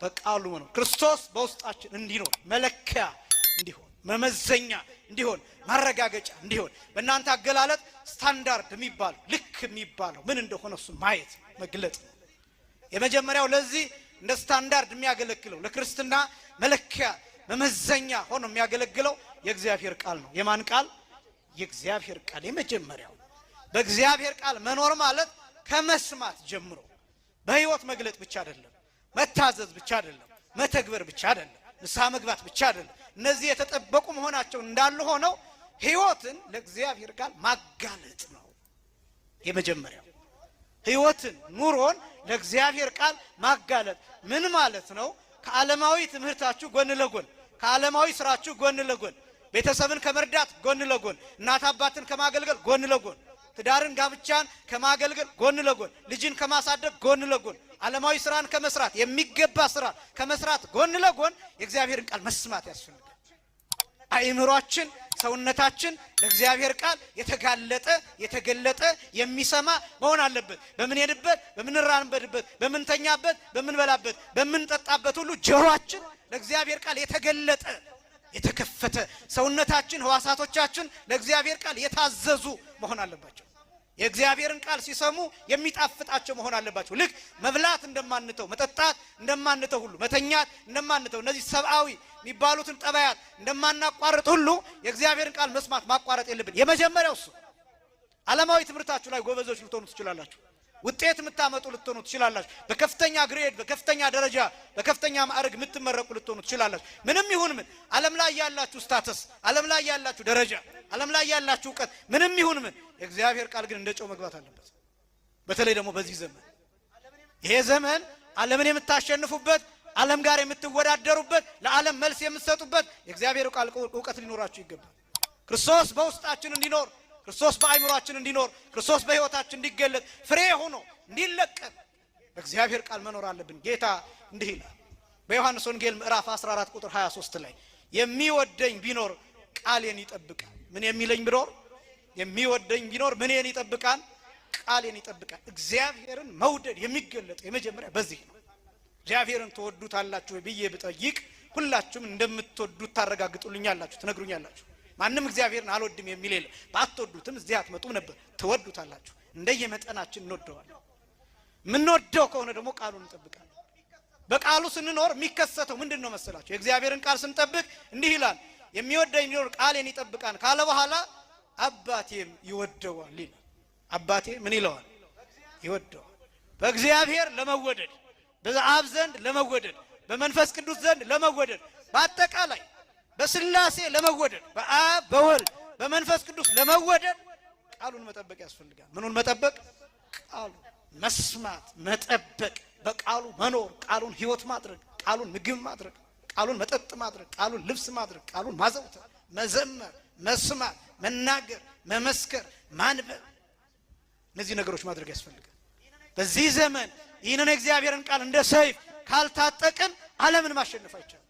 በቃሉ መኖር። ክርስቶስ በውስጣችን እንዲኖር መለኪያ እንዲሆን፣ መመዘኛ እንዲሆን፣ ማረጋገጫ እንዲሆን፣ በእናንተ አገላለጥ ስታንዳርድ የሚባለው ልክ የሚባለው ምን እንደሆነ እሱ ማየት መግለጥ ነው። የመጀመሪያው ለዚህ እንደ ስታንዳርድ የሚያገለግለው ለክርስትና መለኪያ መመዘኛ ሆኖ የሚያገለግለው የእግዚአብሔር ቃል ነው። የማን ቃል? የእግዚአብሔር ቃል። የመጀመሪያው በእግዚአብሔር ቃል መኖር ማለት ከመስማት ጀምሮ በህይወት መግለጥ ብቻ አይደለም፣ መታዘዝ ብቻ አይደለም፣ መተግበር ብቻ አይደለም፣ ንስሐ መግባት ብቻ አይደለም። እነዚህ የተጠበቁ መሆናቸው እንዳሉ ሆነው ህይወትን ለእግዚአብሔር ቃል ማጋለጥ ነው የመጀመሪያው። ህይወትን ኑሮን ለእግዚአብሔር ቃል ማጋለጥ ምን ማለት ነው? ከዓለማዊ ትምህርታችሁ ጎን ለጎን፣ ከዓለማዊ ስራችሁ ጎን ለጎን፣ ቤተሰብን ከመርዳት ጎን ለጎን፣ እናት አባትን ከማገልገል ጎን ለጎን፣ ትዳርን ጋብቻን ከማገልገል ጎን ለጎን፣ ልጅን ከማሳደግ ጎን ለጎን፣ ዓለማዊ ስራን ከመስራት የሚገባ ስራ ከመስራት ጎን ለጎን የእግዚአብሔርን ቃል መስማት ያስፈልጋል። አእምሯችን፣ ሰውነታችን ለእግዚአብሔር ቃል የተጋለጠ የተገለጠ የሚሰማ መሆን አለበት። በምንሄድበት፣ በምንራመድበት፣ በምንተኛበት፣ በምንበላበት፣ በምንጠጣበት ሁሉ ጆሮአችን ለእግዚአብሔር ቃል የተገለጠ የተከፈተ፣ ሰውነታችን፣ ህዋሳቶቻችን ለእግዚአብሔር ቃል የታዘዙ መሆን አለባቸው። የእግዚአብሔርን ቃል ሲሰሙ የሚጣፍጣቸው መሆን አለባቸው። ልክ መብላት እንደማንተው፣ መጠጣት እንደማንተው ሁሉ፣ መተኛት እንደማንተው፣ እነዚህ ሰብአዊ የሚባሉትን ጠባያት እንደማናቋርጥ ሁሉ የእግዚአብሔርን ቃል መስማት ማቋረጥ የለብን። የመጀመሪያው እሱ። ዓለማዊ ትምህርታችሁ ላይ ጎበዞች ልትሆኑ ትችላላችሁ። ውጤት የምታመጡ ልትሆኑ ትችላላችሁ። በከፍተኛ ግሬድ፣ በከፍተኛ ደረጃ፣ በከፍተኛ ማዕረግ የምትመረቁ ልትሆኑ ትችላላችሁ። ምንም ይሁን ምን ዓለም ላይ ያላችሁ ስታተስ፣ ዓለም ላይ ያላችሁ ደረጃ፣ ዓለም ላይ ያላችሁ እውቀት ምንም ይሁን ምን የእግዚአብሔር ቃል ግን እንደ ጨው መግባት አለበት። በተለይ ደግሞ በዚህ ዘመን፣ ይሄ ዘመን ዓለምን የምታሸንፉበት፣ ዓለም ጋር የምትወዳደሩበት፣ ለዓለም መልስ የምትሰጡበት የእግዚአብሔር ቃል እውቀት ሊኖራችሁ ይገባል። ክርስቶስ በውስጣችን እንዲኖር፣ ክርስቶስ በአእምሯችን እንዲኖር፣ ክርስቶስ በሕይወታችን እንዲገለጥ፣ ፍሬ ሆኖ እንዲለቀቅ በእግዚአብሔር ቃል መኖር አለብን። ጌታ እንዲህ ይላል በዮሐንስ ወንጌል ምዕራፍ 14 ቁጥር 23 ላይ የሚወደኝ ቢኖር ቃሌን ይጠብቃል። ምን የሚለኝ ቢኖር? የሚወደኝ ቢኖር ምንን ይጠብቃል? ቃሌን ይጠብቃል። እግዚአብሔርን መውደድ የሚገለጠው የመጀመሪያ በዚህ ነው። እግዚአብሔርን ትወዱታላችሁ ብዬ ብጠይቅ ሁላችሁም እንደምትወዱት ታረጋግጡልኛላችሁ፣ ትነግሩኛላችሁ። ማንም እግዚአብሔርን አልወድም የሚል የለም። ባትወዱትም እዚህ አትመጡም ነበር። ትወዱታላችሁ። እንደየመጠናችን እንወደዋለን። የምንወደው ከሆነ ደግሞ ቃሉን እንጠብቃለን። በቃሉ ስንኖር የሚከሰተው ምንድን ነው መሰላችሁ? የእግዚአብሔርን ቃል ስንጠብቅ እንዲህ ይላል፣ የሚወደኝ ቢኖር ቃሌን ይጠብቃል ካለ በኋላ አባቴም ይወደዋል ይላል። አባቴ ምን ይለዋል? ይወደዋል። በእግዚአብሔር ለመወደድ፣ በአብ ዘንድ ለመወደድ፣ በመንፈስ ቅዱስ ዘንድ ለመወደድ፣ በአጠቃላይ በስላሴ ለመወደድ፣ በአብ በወልድ በመንፈስ ቅዱስ ለመወደድ ቃሉን መጠበቅ ያስፈልጋል። ምኑን መጠበቅ? ቃሉ መስማት፣ መጠበቅ፣ በቃሉ መኖር፣ ቃሉን ህይወት ማድረግ፣ ቃሉን ምግብ ማድረግ፣ ቃሉን መጠጥ ማድረግ፣ ቃሉን ልብስ ማድረግ፣ ቃሉን ማዘውተር፣ መዘመር፣ መስማት፣ መናገር፣ መመስከር፣ ማንበብ፣ እነዚህ ነገሮች ማድረግ ያስፈልጋል። በዚህ ዘመን ይህንን የእግዚአብሔርን ቃል እንደ ሰይፍ ካልታጠቅን ዓለምን ማሸነፍ አይቻልም።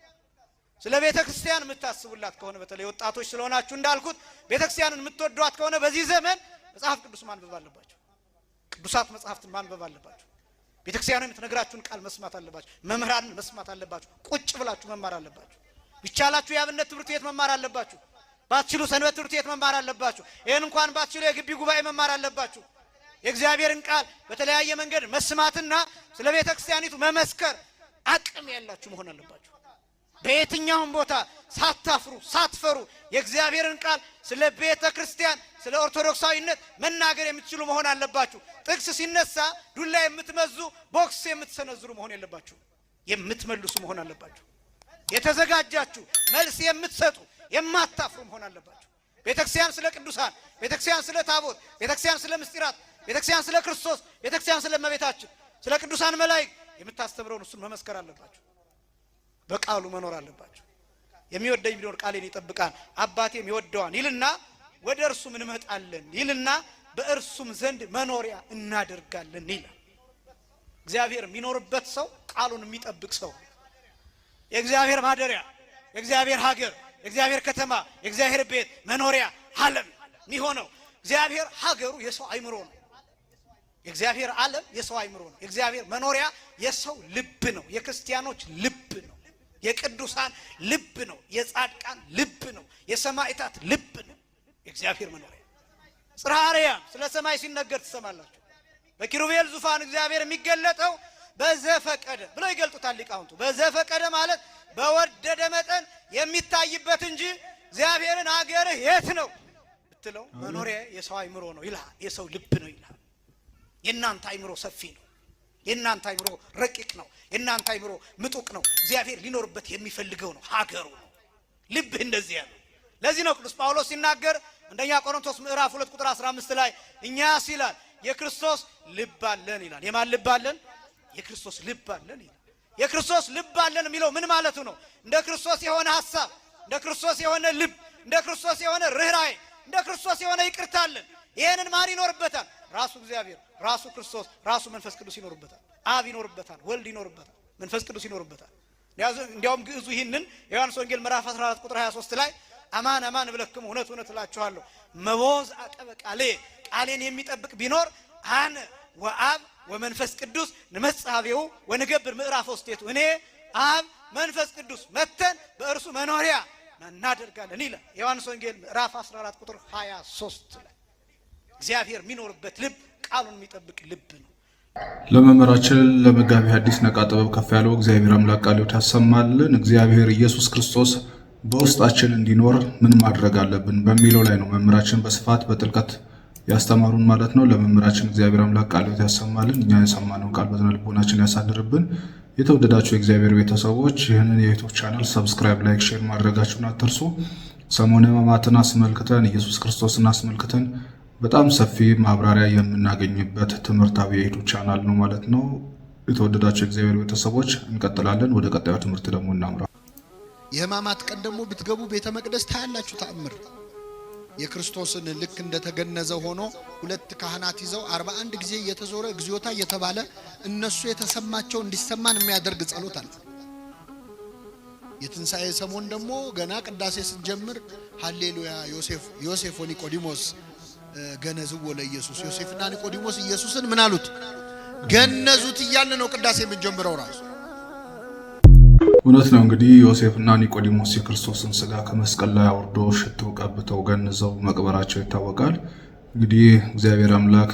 ስለ ቤተ ክርስቲያን የምታስቡላት ከሆነ በተለይ ወጣቶች ስለሆናችሁ እንዳልኩት ቤተ ክርስቲያንን የምትወዷት ከሆነ በዚህ ዘመን መጽሐፍ ቅዱስ ማንበብ አለባችሁ። ቅዱሳት መጽሐፍትን ማንበብ አለባችሁ። ቤተ ክርስቲያኑ የምትነግራችሁን ቃል መስማት አለባችሁ። መምህራንን መስማት አለባችሁ። ቁጭ ብላችሁ መማር አለባችሁ። ቢቻላችሁ የአብነት ትምህርት ቤት መማር አለባችሁ። ባትችሉ ሰንበት ትምህርት ቤት መማር አለባችሁ። ይህን እንኳን ባትችሉ የግቢ ጉባኤ መማር አለባችሁ። የእግዚአብሔርን ቃል በተለያየ መንገድ መስማትና ስለ ቤተ ክርስቲያኒቱ መመስከር አቅም ያላችሁ መሆን አለባችሁ። በየትኛውም ቦታ ሳታፍሩ ሳትፈሩ የእግዚአብሔርን ቃል ስለ ቤተ ክርስቲያን ስለ ኦርቶዶክሳዊነት መናገር የምትችሉ መሆን አለባችሁ። ጥቅስ ሲነሳ ዱላ የምትመዙ ቦክስ የምትሰነዝሩ መሆን የለባችሁ። የምትመልሱ መሆን አለባችሁ። የተዘጋጃችሁ መልስ የምትሰጡ የማታፍሩ መሆን አለባችሁ። ቤተክርስቲያን ስለ ቅዱሳን፣ ቤተክርስቲያን ስለ ታቦት፣ ቤተክርስቲያን ስለ ምስጢራት፣ ቤተክርስቲያን ስለ ክርስቶስ፣ ቤተክርስቲያን ስለ እመቤታችን፣ ስለ ቅዱሳን መላእክት የምታስተምረውን እሱን መመስከር አለባችሁ። በቃሉ መኖር አለባችሁ። የሚወደኝ ቢኖር ቃሌን ይጠብቃል አባቴም ይወደዋል ይልና ወደ እርሱ እንመጣለን ይልና በእርሱም ዘንድ መኖሪያ እናደርጋለን ይላል። እግዚአብሔር የሚኖርበት ሰው ቃሉን የሚጠብቅ ሰው የእግዚአብሔር ማደሪያ፣ የእግዚአብሔር ሀገር፣ የእግዚአብሔር ከተማ፣ የእግዚአብሔር ቤት መኖሪያ ዓለም የሚሆነው እግዚአብሔር ሀገሩ የሰው አይምሮ ነው። የእግዚአብሔር ዓለም የሰው አይምሮ ነው። የእግዚአብሔር መኖሪያ የሰው ልብ ነው። የክርስቲያኖች ልብ ነው። የቅዱሳን ልብ ነው። የጻድቃን ልብ ነው። የሰማዕታት ልብ ነው። የእግዚአብሔር መኖሪያ ጽርሐ አርያም ስለ ሰማይ ሲነገር ትሰማላችሁ። በኪሩቤል ዙፋን እግዚአብሔር የሚገለጠው በዘፈቀደ ብለው ይገልጡታል ሊቃውንቱ። በዘፈቀደ ማለት በወደደ መጠን የሚታይበት እንጂ እግዚአብሔርን ሀገርህ የት ነው ብትለው መኖሪያ የሰው አይምሮ ነው ይላል። የሰው ልብ ነው ይላል። የእናንተ አይምሮ ሰፊ ነው። የእናንተ አይምሮ ረቂቅ ነው። የእናንተ አይምሮ ምጡቅ ነው። እግዚአብሔር ሊኖርበት የሚፈልገው ነው። ሀገሩ ነው። ልብህ እንደዚህ ያለው። ለዚህ ነው ቅዱስ ጳውሎስ ሲናገር አንደኛ ቆሮንቶስ ምዕራፍ 2 ቁጥር 15 ላይ እኛስ ይላል የክርስቶስ ልብ አለን ይላል። የማን ልብ አለን? የክርስቶስ ልብ አለን ይላል። የክርስቶስ ልብ አለን የሚለው ምን ማለቱ ነው? እንደ ክርስቶስ የሆነ ሐሳብ፣ እንደ ክርስቶስ የሆነ ልብ፣ እንደ ክርስቶስ የሆነ ርኅራኄ፣ እንደ ክርስቶስ የሆነ ይቅርታ አለን። ይሄንን ማን ይኖርበታል? ራሱ እግዚአብሔር፣ ራሱ ክርስቶስ፣ ራሱ መንፈስ ቅዱስ ይኖርበታል። አብ ይኖርበታል፣ ወልድ ይኖርበታል፣ መንፈስ ቅዱስ ይኖርበታል። እንዲያውም ግዕዙ ይህንን የዮሐንስ ወንጌል ምዕራፍ 14 ቁጥር 23 ላይ አማን አማን እብለክሙ እውነት እውነት እላችኋለሁ መቦዝ አቀበ ቃሌ ቃሌን የሚጠብቅ ቢኖር አነ ወአብ ወመንፈስ ቅዱስ ንመጽእ ኀቤሁ ወንገብር ምዕራፍ ውስጤቱ እኔ አብ መንፈስ ቅዱስ መተን በእርሱ መኖሪያ እናደርጋለን ይላል የዮሐንስ ወንጌል ምዕራፍ 14 ቁጥር 23 ላይ። እግዚአብሔር የሚኖርበት ልብ ቃሉን የሚጠብቅ ልብ ነው። ለመምህራችን ለመጋቢ ሐዲስ ነቃ ጥበብ ከፍ ያለው እግዚአብሔር አምላክ ቃሉን ያሰማልን። እግዚአብሔር ኢየሱስ ክርስቶስ በውስጣችን እንዲኖር ምን ማድረግ አለብን በሚለው ላይ ነው መምህራችን በስፋት በጥልቀት ያስተማሩን ማለት ነው። ለመምህራችን እግዚአብሔር አምላክ ቃሉን ያሰማልን። እኛ የሰማነው ቃል በዝነ ልቦናችን ያሳድርብን። የተወደዳችሁ የእግዚአብሔር ቤተሰቦች ይህንን የዩቲዩብ ቻናል ሰብስክራይብ፣ ላይክ፣ ሼር ማድረጋችሁን አትርሱ። ሰሞነ ሕማማትን አስመልክተን ኢየሱስ ክርስቶስን አስመልክተን በጣም ሰፊ ማብራሪያ የምናገኝበት ትምህርታዊ የዩቲዩብ ቻናል ነው ማለት ነው። የተወደዳችሁ የእግዚአብሔር ቤተሰቦች እንቀጥላለን። ወደ ቀጣዩ ትምህርት ደግሞ እናምራ። የሕማማት ቀን ደግሞ ብትገቡ ቤተ መቅደስ ታያላችሁ ተአምር። የክርስቶስን ልክ እንደተገነዘ ሆኖ ሁለት ካህናት ይዘው 41 ጊዜ እየተዞረ እግዚኦታ እየተባለ እነሱ የተሰማቸው እንዲሰማን የሚያደርግ ጸሎት አለ። የትንሣኤ ሰሞን ደግሞ ገና ቅዳሴ ስትጀምር ሃሌሉያ ዮሴፍ ወኒቆዲሞስ ገነዝዎ ለኢየሱስ። ዮሴፍና ኒቆዲሞስ ኢየሱስን ምን አሉት? ገነዙት እያለ ነው ቅዳሴ የምንጀምረው ራሱ። እውነት ነው። እንግዲህ ዮሴፍና ኒቆዲሞስ የክርስቶስን ስጋ ከመስቀል ላይ አውርዶ ሽቶ ቀብተው ገንዘው መቅበራቸው ይታወቃል። እንግዲህ እግዚአብሔር አምላክ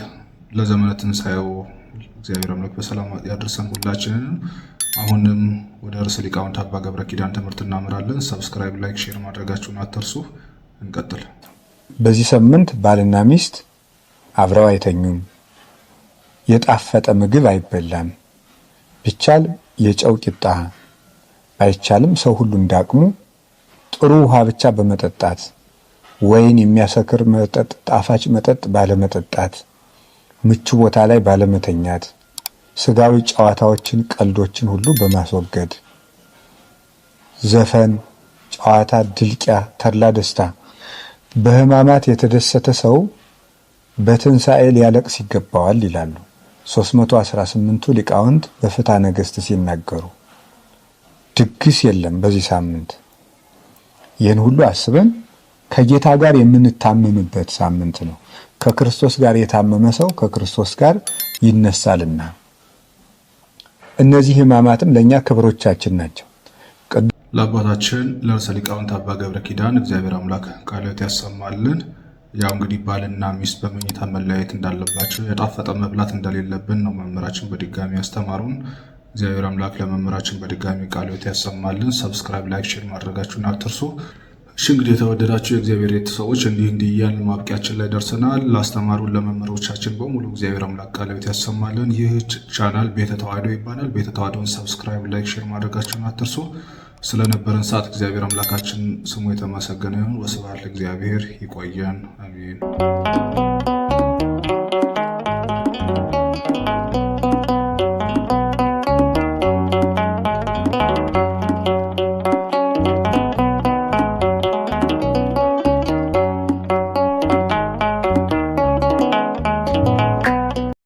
ለዘመነ ትንሣኤው እግዚአብሔር አምላክ በሰላም ያደርሰን ሁላችንን። አሁንም ወደ ርዕሰ ሊቃውንት አባ ገብረ ኪዳን ትምህርት እናምራለን። ሰብስክራይብ፣ ላይክ፣ ሼር ማድረጋችሁን አትርሱ። እንቀጥል። በዚህ ሳምንት ባልና ሚስት አብረው አይተኙም። የጣፈጠ ምግብ አይበላም። ቢቻል የጨው ቂጣ አይቻልም ሰው ሁሉ እንዳቅሙ ጥሩ ውሃ ብቻ በመጠጣት ወይን የሚያሰክር መጠጥ ጣፋጭ መጠጥ ባለመጠጣት ምቹ ቦታ ላይ ባለመተኛት ስጋዊ ጨዋታዎችን ቀልዶችን ሁሉ በማስወገድ ዘፈን፣ ጨዋታ፣ ድልቂያ፣ ተድላ ደስታ በሕማማት የተደሰተ ሰው በትንሣኤ ሊያለቅስ ይገባዋል ይላሉ 318ቱ ሊቃውንት በፍትሐ ነገሥት ሲናገሩ። ድግስ የለም በዚህ ሳምንት። ይህን ሁሉ አስበን ከጌታ ጋር የምንታመምበት ሳምንት ነው። ከክርስቶስ ጋር የታመመ ሰው ከክርስቶስ ጋር ይነሳልና እነዚህ ሕማማትም ለእኛ ክብሮቻችን ናቸው። ለአባታችን ለርዕሰ ሊቃውንት አባ ገብረ ኪዳን እግዚአብሔር አምላክ ቃልዎት ያሰማልን። ያው እንግዲህ ባልና ሚስት በመኝታ መለያየት እንዳለባቸው የጣፈጠ መብላት እንደሌለብን ነው መምህራችን በድጋሚ ያስተማሩን። እግዚአብሔር አምላክ ለመምህራችን በድጋሚ ቃልዎት ያሰማልን። ሰብስክራይብ፣ ላይክ፣ ሼር ማድረጋችሁን አትርሱ። እሺ እንግዲህ የተወደዳችሁ የእግዚአብሔር ቤተሰቦች እንዲህ እያልን ማብቂያችን ላይ ደርሰናል። ላስተማሩን ለመምህሮቻችን በሙሉ እግዚአብሔር አምላክ ቃልዎት ያሰማልን። ይህ ቻናል ቤተ ተዋሕዶ ይባላል። ቤተ ተዋሕዶን ሰብስክራይብ፣ ላይክ፣ ሼር ማድረጋችሁን አትርሱ። ስለነበረን ሰዓት እግዚአብሔር አምላካችን ስሙ የተመሰገነ ይሁን። ወስብሐት ለእግዚአብሔር። ይቆየን። አሜን።